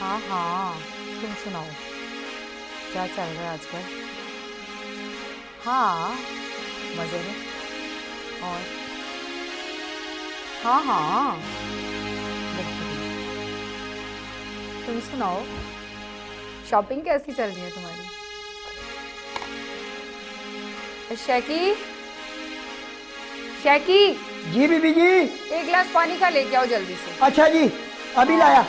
हाँ हाँ, तुम सुनाओ क्या चल रहा है आजकल। हाँ, मज़े में। और हाँ हाँ, बिल्कुल। तुम सुनाओ, शॉपिंग कैसी चल रही है तुम्हारी। शैकी, शैकी, जी बीबी जी। एक गिलास पानी का लेके आओ जल्दी से। अच्छा जी, अभी हाँ लाया।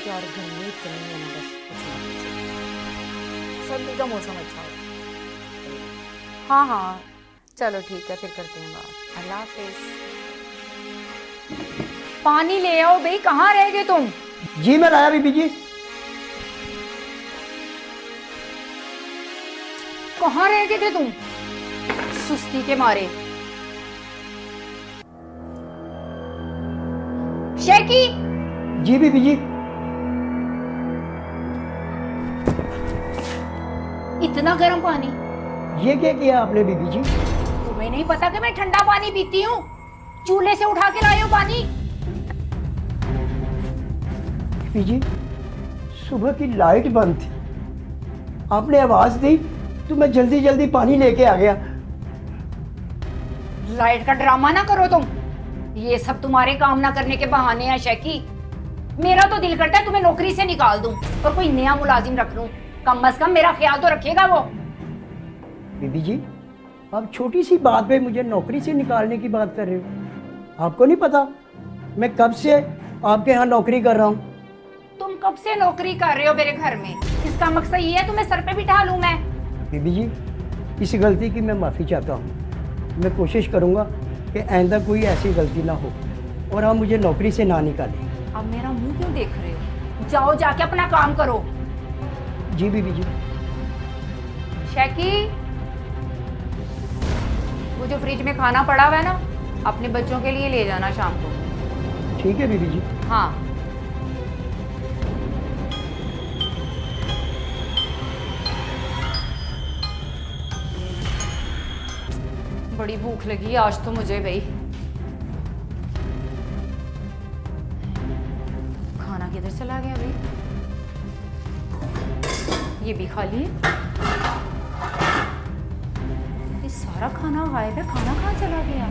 यार, गर्मी इतनी है ना, बस कुछ मत पूछो। सर्दी का मौसम अच्छा है। हाँ हाँ, चलो ठीक है, फिर करते हैं बात। अल्लाह हाफिज। पानी ले आओ भाई, कहाँ रह गए तुम। जी मैं लाया बीबी जी। कहाँ रह गए थे तुम सुस्ती के मारे। शेकी, जी बीबी जी। इतना गर्म पानी। ये क्या किया आपने बीबी जी? तुम्हें नहीं पता कि मैं ठंडा पानी पीती हूँ। चूल्हे से उठा के लाए हो पानी। बीबी जी, सुबह की लाइट बंद थी, आपने आवाज दी तो मैं जल्दी जल्दी पानी लेके आ गया। लाइट का ड्रामा ना करो तुम। ये सब तुम्हारे काम ना करने के बहाने हैं शैकी। मेरा तो दिल करता है तुम्हें नौकरी से निकाल दूं और कोई नया मुलाजिम रख लूं। कम से कम मेरा ख्याल तो रखेगा वो। बीबी जी, आप छोटी सी बात पे मुझे नौकरी से निकालने की बात कर रहे हो। आपको नहीं पता मैं कब से आपके यहाँ नौकरी कर रहा हूँ? तुम कब से नौकरी कर रहे हो मेरे घर में? इसका मकसद ये है तुम्हें सर पे बिठा लूं मैं। बीबी जी, इस गलती की मैं माफ़ी चाहता हूँ। मैं कोशिश करूँगा कि आइंदा कोई ऐसी गलती ना हो और आप मुझे नौकरी से ना निकालें। अब मेरा मुंह क्यों देख रहे हो? जाओ जाके अपना काम करो। जी बीबी जी। शैकी, वो जो फ्रिज में खाना पड़ा हुआ है ना, अपने बच्चों के लिए ले जाना शाम को। ठीक है बीबी जी। हाँ। बड़ी भूख लगी है आज तो मुझे भाई। खाना किधर चला गया भाई? ये भी खा लिए। ये सारा खाना गायब है, खाना कहाँ चला गया?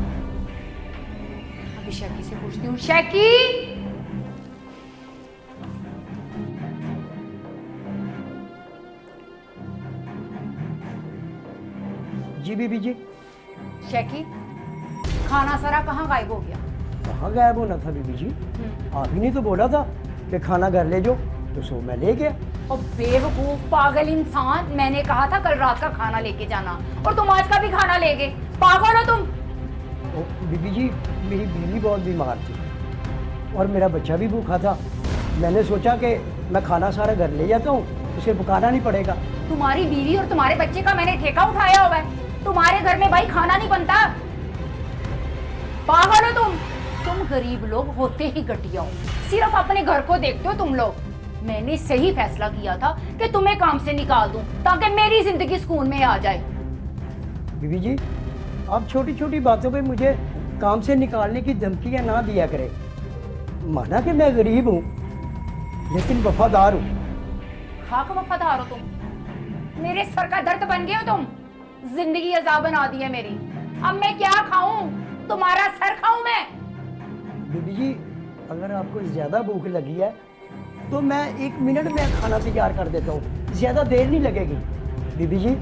अभी शैकी से पूछती हूँ। शैकी, जी बीबी जी। शैकी, खाना सारा कहाँ गायब हो गया? कहाँ गायब होना था बीबी जी? आप ही ने तो बोला था कि खाना घर ले जाओ, तो सो मैं ले गया। और बेवकूफ पागल इंसान, मैंने कहा था कल रात का खाना लेके जाना और तुम आज का भी खाना ले गए। पागल हो तुम। ओ बीबी जी, मेरी बीवी बहुत बीमार थी और मेरा बच्चा भी भूखा था। मैंने सोचा कि मैं खाना सारा घर ले जाता हूँ, उसे पकाना नहीं पड़ेगा। तुम्हारी बीवी और तुम्हारे बच्चे का मैंने ठेका उठाया हुआ है। तुम्हारे घर में भाई खाना नहीं बनता। पागल हो तुम गरीब लोग होते ही घटिया हो, सिर्फ अपने घर को देखते हो तुम लोग। मैंने सही फैसला किया था कि तुम्हें काम से निकाल दूं ताकि मेरी जिंदगी सुकून में आ जाए। बीबी जी, आप छोटी छोटी बातों पे मुझे काम से निकालने की धमकियाँ ना दिया करें। माना कि मैं गरीब हूँ लेकिन वफादार हूँ। खाक वफादार हो तुम। मेरे सर का दर्द बन गए हो तुम। जिंदगी अजाब बना दी है मेरी। अब मैं क्या खाऊं? तुम्हारा सर खाऊं मैं? बीबी जी, अगर आपको ज़्यादा भूख लगी है तो मैं 1 मिनट में खाना तैयार कर देता हूँ, ज़्यादा देर नहीं लगेगी। बीबी जी,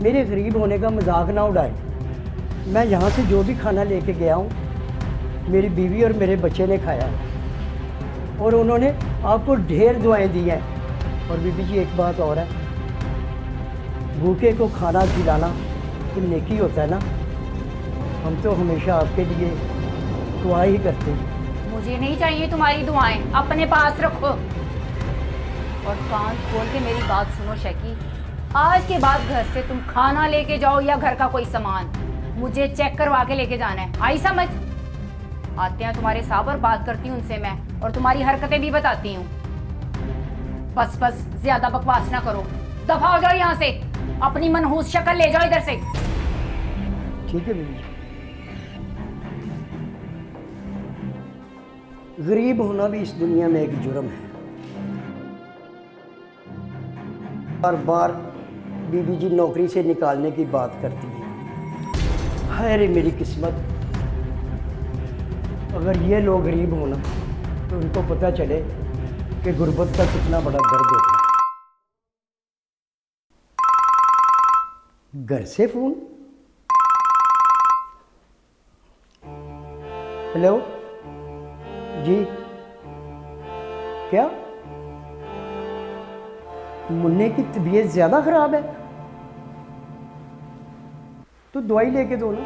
मेरे गरीब होने का मजाक ना उड़ाए। मैं यहाँ से जो भी खाना लेके गया हूँ, मेरी बीवी और मेरे बच्चे ने खाया और उन्होंने आपको ढेर दुआएं दी हैं। और बीबी जी, एक बात और है, भूखे को खाना खिलाना तो नेकी होता है ना। हम तो हमेशा आपके लिए दुआ ही करते हैं। मुझे नहीं चाहिए तुम्हारी दुआएं, अपने पास रखो। और कान खोल के मेरी बात सुनो शैकी, आज के बाद घर से तुम खाना लेके जाओ या घर का कोई सामान, मुझे चेक करवा के लेके जाना है। आई समझ? आते हैं तुम्हारे साहब और बात करती हूँ उनसे मैं, और तुम्हारी हरकतें भी बताती हूँ। बस बस, ज्यादा बकवास ना करो। दफा हो जाओ यहाँ से। अपनी मनहूस शक्ल ले जाओ इधर से। ठीक है बीबी जी। गरीब होना भी इस दुनिया में एक जुर्म है। बार बार बीबी जी नौकरी से निकालने की बात करती है। हाय रे मेरी किस्मत, अगर ये लोग गरीब हो ना तो उनको पता चले कि गुर्बत का कितना बड़ा दर्द होता है। घर से फोन। हेलो जी, क्या मुन्ने की तबीयत ज़्यादा ख़राब है? तो दवाई लेके दो ना।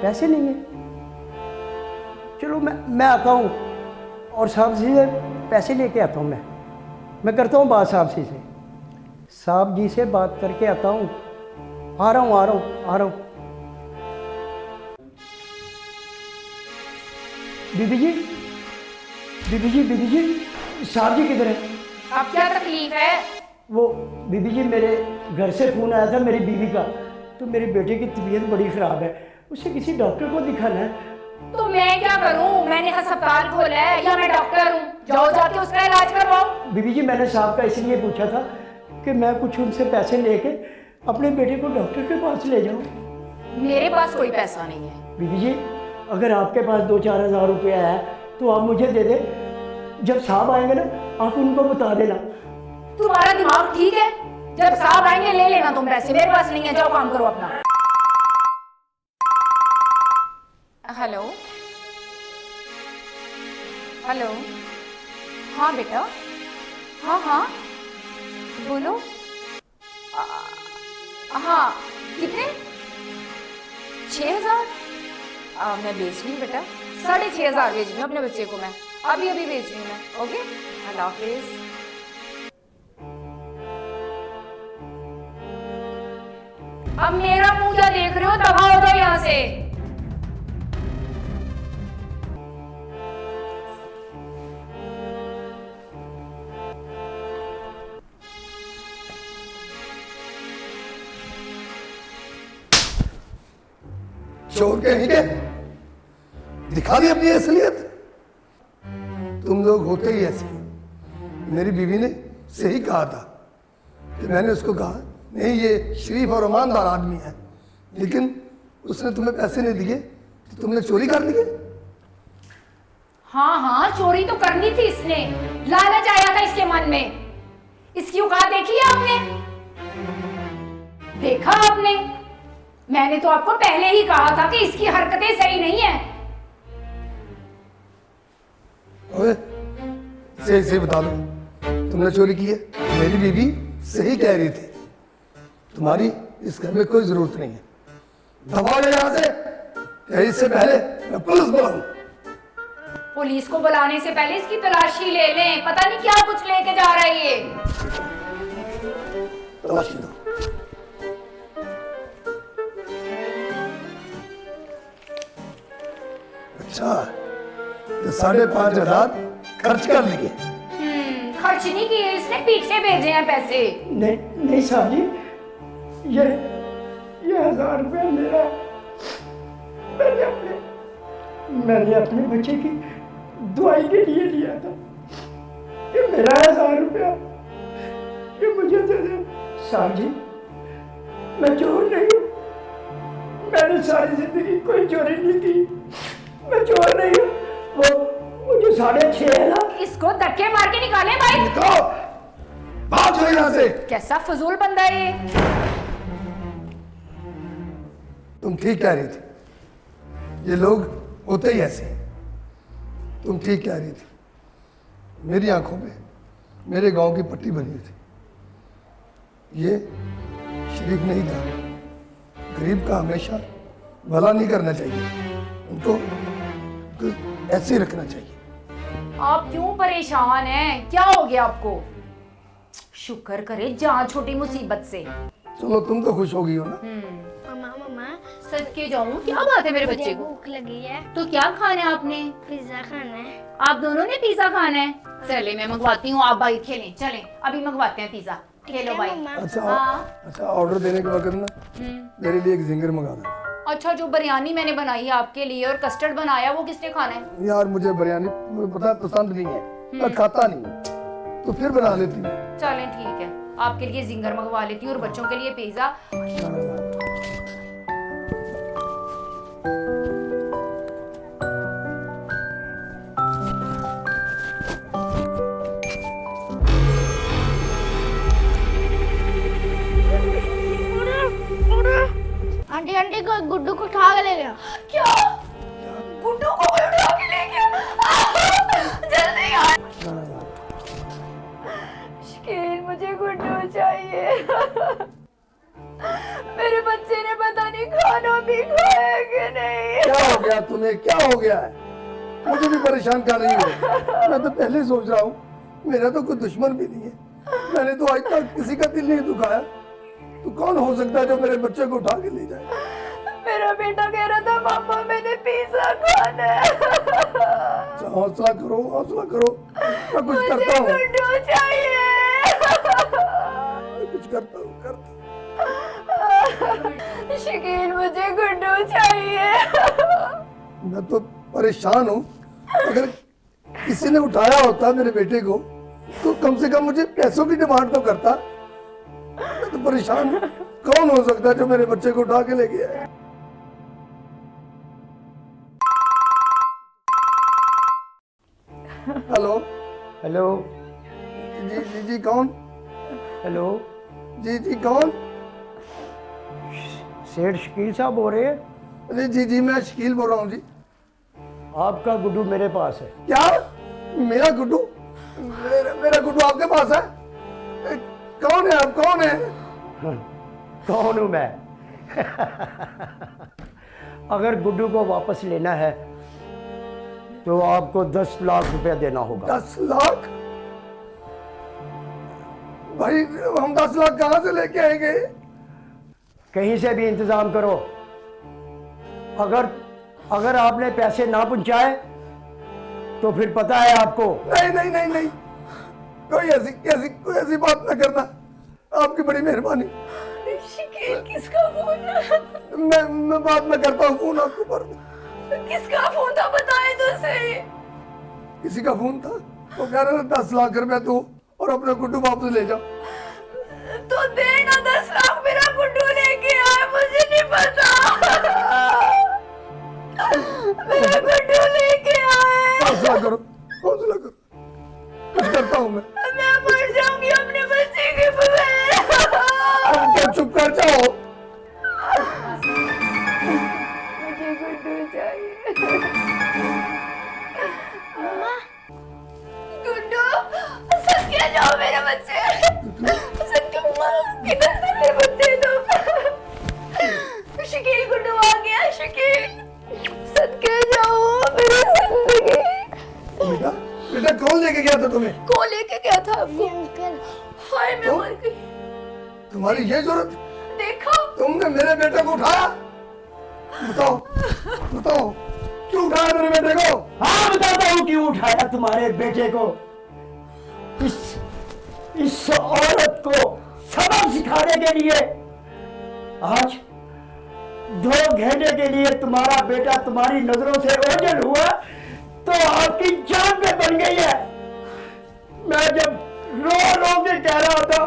पैसे नहीं है? चलो मैं आता हूँ और साहब जी से पैसे लेके आता हूँ। मैं करता हूँ बात साहब जी से। साहब जी से बात करके आता हूँ। आ रहा हूँ। बीबी जी, साहब जी किधर है? अब क्या तकलीफ है? वो बीबी जी, मेरे घर से फ़ोन आया था मेरी बीवी का, तो मेरे बेटे की तबीयत बड़ी ख़राब है, उसे किसी डॉक्टर को दिखाना है। तो मैं क्या करूं? मैंने अस्पताल खोला है या मैं डॉक्टर हूं? जाओ जाके उसका इलाज करवाओ। बीबी जी, मैंने साहब का इसलिए पूछा था कि मैं कुछ उनसे पैसे लेके अपने बेटे को डॉक्टर के पास ले जाऊँ। मेरे पास कोई पैसा नहीं है। बीबी जी, अगर आपके पास 2-4 हज़ार रुपया है तो आप मुझे दे दें। जब साहब आएंगे ना, आप उनको बता देना। तुम्हारा दिमाग ठीक है? जब साहब आएंगे ले लेना तुम पैसे, मेरे पास नहीं है। जाओ काम करो अपना। हेलो हेलो, हाँ बेटा, हाँ बोलो। हाँ कितने? 6,000? मैं भेज रही हूँ बेटा, 6,500 भेज रही हूँ अपने बच्चे को। मैं अभी भेज रही हूँ मैं। ओके, अल्लाह हाफिज। अब मेरा मुंह क्या देख रहे हो? दफा हो जाओ यहाँ से। चोर कहीं के, दिखा दी अपनी असलियत। तुम लोग होते ही ऐसे। मेरी बीवी ने सही कहा था कि मैंने उसको कहा नहीं ये शरीफ और ईमानदार आदमी है, लेकिन उसने तुम्हें पैसे नहीं दिए तो तुमने चोरी कर लिए। हाँ चोरी तो करनी थी इसने। लालच आया था इसके मन में। इसकी औकात देखी है आपने? देखा आपने? मैंने तो आपको पहले ही कहा था कि इसकी हरकतें सही नहीं है। ओए, सही बता दो, तुमने चोरी की है? मेरी बीवी सही कह रही थी, तुम्हारी इस घर में कोई जरूरत नहीं है। दबा ले यहाँ से, या इससे पहले मैं पुलिस बुलाऊं। पुलिस को बुलाने से पहले इसकी तलाशी ले लें। पता नहीं क्या कुछ लेके जा रहा है ये। तलाशी दो। अच्छा, तो 5,500 खर्च कर लिए? खर्च नहीं किए इसने, पीछे भेजे हैं पैसे। नहीं साहब जी, ये 1,000 रुपया मेरा। मैंने अपने बच्चे की दवाई के लिए लिया था। ये मेरा 1,000 रुपया, ये मुझे दे दे। साहब जी, मैं चोर नहीं हूँ। मैंने सारी जिंदगी कोई चोरी नहीं की। मैं चोर नहीं हूँ। वो जो 6.5 है ना, इसको धक्के मार के निकाले भाई। निकालो, भाग जाओ यहाँ से। कैसा फजूल बंदा है ये। तुम ठीक कह रही थी, ये लोग होते ही ऐसे। तुम ठीक कह रही थी। मेरी आंखों में मेरे गांव की पट्टी बनी हुई थी। ये शरीफ नहीं था। गरीब का हमेशा भला नहीं करना चाहिए, उनको ऐसे ही रखना चाहिए। आप क्यों परेशान हैं? क्या हो गया आपको? शुक्र करे जान छोटी मुसीबत से। चलो तुम तो खुश हो गई हो ना। मम्मा सच के जाऊं, क्या बात है मेरे बच्चे को? भूख लगी है, तो क्या खाना है आपने? पिज्जा खाना है। आप दोनों ने पिज्जा खाना है? चले मैं मंगवाती हूँ, आप भाई खेलें। चलें अभी मंगवाते हैं पिज्जा। खेलो भाई। अच्छा ऑर्डर देने के वक्त ना मेरे लिए एक जिंगर मंगा देना। अच्छा, जो बिरयानी मैंने बनाई है आपके लिए और कस्टर्ड बनाया, वो किसने खाना है? यार मुझे बिरयानी पता पसंद नहीं है, मैं खाता नहीं। तो फिर बना लेती है। चलें ठीक है, आपके लिए जिंगर मंगवा लेती हूँ और बच्चों के लिए पिज्जा। खाना ला। आंटी आंटी को गुड्डू को उठा के ले गया। क्या? गुड्डू को कोई उठा के ले गया? जल्दी आ। खाना ला। शकील, मुझे गुड्डू चाहिए। मेरे बच्चे ने पता नहीं खाना भी खाया कि नहीं। क्या हो गया तुम्हें, क्या हो गया है? मुझे भी परेशान कर रही हो। मैं तो पहले सोच रहा हूँ मेरा तो कोई दुश्मन भी नहीं है, मैंने तो आज तक किसी का दिल नहीं दुखाया। तो कौन हो सकता है जो मेरे बच्चे को उठा के ले जाए? मेरा बेटा कह रहा था मामा मैंने पिज्जा खाना है। अच्छा, हौसला करो, हौसला करो, मैं कुछ करता हूँ, गुड्डू चाहिए। मैं कुछ करता हूँ, करता शकील, मुझे गुड्डू चाहिए। हूँ। मैं तो परेशान हूँ। अगर किसी ने उठाया होता मेरे बेटे को तो कम से कम मुझे पैसों की डिमांड तो करता। मैं तो परेशान हूँ, कौन हो सकता है जो मेरे बच्चे को उठा के ले गया है? हेलो हेलो जी जी जी, कौन? हेलो, जी जी, कौन? सेठ शकील साहब बोल रहे हैं? अरे जी जी, मैं शकील बोल रहा हूँ जी। आपका गुड्डू मेरे पास है। क्या? मेरा गुड्डू? मेरा गुड्डू आपके पास है? कौन है आप, कौन है? कौन हूँ मैं? अगर गुड्डू को वापस लेना है तो आपको 10 लाख रुपया देना होगा। 10 लाख? भाई हम 10 लाख कहाँ से लेके आएंगे? कहीं से भी इंतजाम करो। अगर आपने पैसे ना पहुंचाए तो फिर पता है आपको। नहीं नहीं नहीं नहीं, कोई ऐसी बात ना करना, आपकी बड़ी मेहरबानी। शकील, किसका फोन है? मैं बात में करता हूँ फोन आपको पर। किसका फोन था बताए तो सही। किसी का फोन था, वो कह रहा था 10 लाख रुपया दो और अपना गुड्डू वापस ले जाओ। तो देना 10 लाख, मेरा गुड्डू लेके आए, मुझे नहीं पता। मेरा गुड्डू लेके आए। हौसला करो, हौसला करो, कुछ करता हूँ मैं मर जाऊंगी अपने बच्चे के बगैर। क्या चुप कर जाओ। मुझे गुड्डू चाहिए। मम्मा गुड्डू, सत्या जाओ मेरे बच्चे। सत्या, किधर थे मेरे बच्चे तुम? शकील, गुड्डू आ गया। शकील, सत्या जाओ मेरी जिंदगी। बेटा बेटा, कौन लेके गया था तुम्हें? को लेके गया था आपको? अंकल हाय, मैं मर गई। तुम्हारी ये जरूरत? देखो, तुमने मेरे बेटे को उठाया? बताओ बताओ, क्यों उठाया मेरे बेटे को? हाँ, बताता हूँ क्यों उठाया तुम्हारे बेटे को। इस औरत को सबक सिखाने के लिए आज 2 घंटे के लिए तुम्हारा बेटा तुम्हारी नजरों से ओझल हुआ तो आपकी जान पे बन गई है। मैं जब रो रो के कह रहा था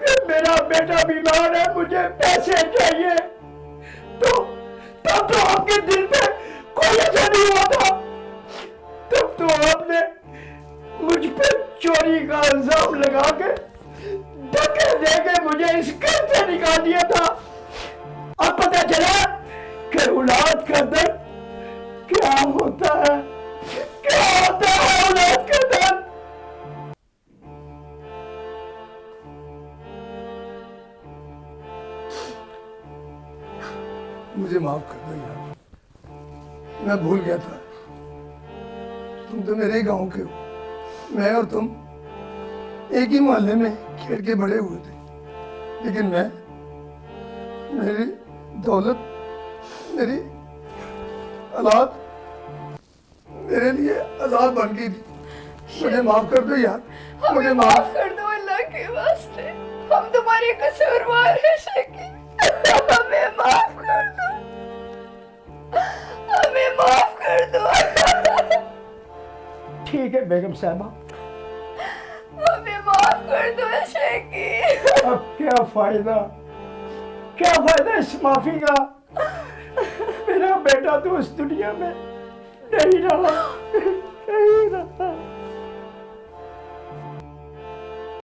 कि मेरा बेटा बीमार है, मुझे पैसे चाहिए, तो तब तो आपके दिल पे कोई असर नहीं हुआ था। तब तो आपने मुझ पे चोरी का इल्जाम लगा के धक्के देके मुझे इस घर से निकाल दिया था। अब पता चला कि औलाद का दर्द क्या होता है, क्या होता है औलाद का दर्द। मुझे माफ कर दो यार, मैं भूल गया था। तुम तो मेरे गांव के हो, मैं और तुम एक ही मोहल्ले में खेल के बड़े हुए थे, लेकिन मेरी दौलत, मेरी औलाद मेरे लिए आजाद बन गई थी। मुझे माफ कर दो यार, मुझे माफ कर दो अल्लाह के वास्ते। हम तुम्हारे कसूरवार हैं शकील। हमें माफ कर दो, हमें माफ कर दो। ठीक है बेगम साहबा, कर दो शेकी। अब क्या फायदा इस माफी का? मेरा बेटा तो उस दुनिया में नहीं रहा।